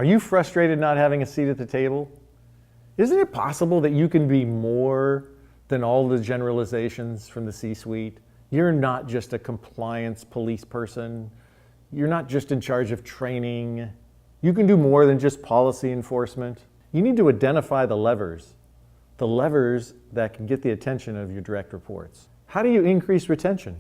Are you frustrated not having a seat at the table? Isn't it possible that you can be more than all the generalizations from the C-suite? You're not just a compliance police person. You're not just in charge of training. You can do more than just policy enforcement. You need to identify the levers that can get the attention of your direct reports. How do you increase retention?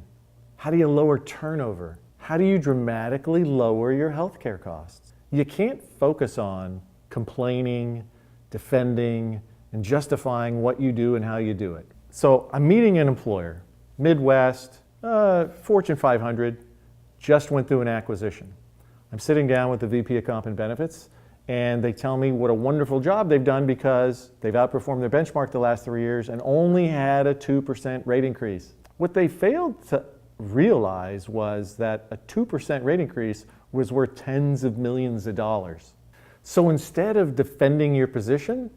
How do you lower turnover? How do you dramatically lower your healthcare costs? You can't focus on complaining, defending, and justifying what you do and how you do it. So I'm meeting an employer, Midwest, Fortune 500, just went through an acquisition. I'm sitting down with the VP of Comp and Benefits, and they tell me what a wonderful job they've done because they've outperformed their benchmark the last 3 years and only had a 2% rate increase. What they failed to realize was that a 2% rate increase was worth tens of millions of dollars. So instead of defending your position,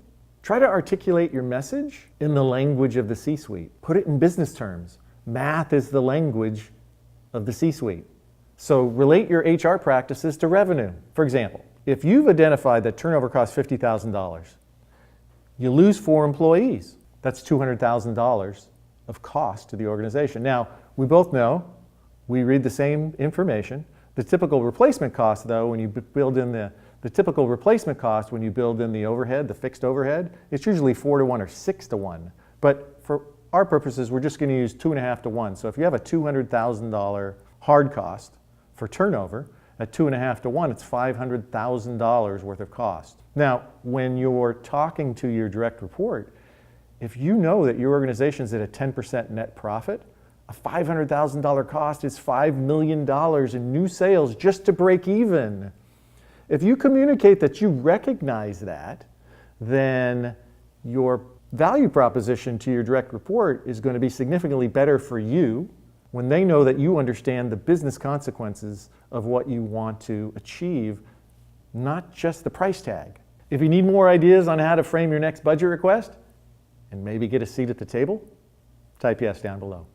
try to articulate your message in the language of the C-suite. Put it in business terms. Math is the language of the C-suite. So relate your HR practices to revenue. For example, if you've identified that turnover costs $50,000, you lose 4 employees. That's $200,000 of cost to the organization. Now, we both know, we read the same information. The typical replacement cost, though, when you build in the typical replacement cost when you build in the overhead, the fixed overhead, it's usually 4 to 1 or 6 to 1. But for our purposes, we're just going to use 2.5 to 1. So if you have a $200,000 hard cost for turnover, at 2.5 to 1, it's $500,000 worth of cost. Now, when you're talking to your direct report, if you know that your organization's at a 10% net profit, a $500,000 cost is $5 million in new sales just to break even. If you communicate that you recognize that, then your value proposition to your direct report is going to be significantly better for you when they know that you understand the business consequences of what you want to achieve, not just the price tag. If you need more ideas on how to frame your next budget request and maybe get a seat at the table, type yes down below.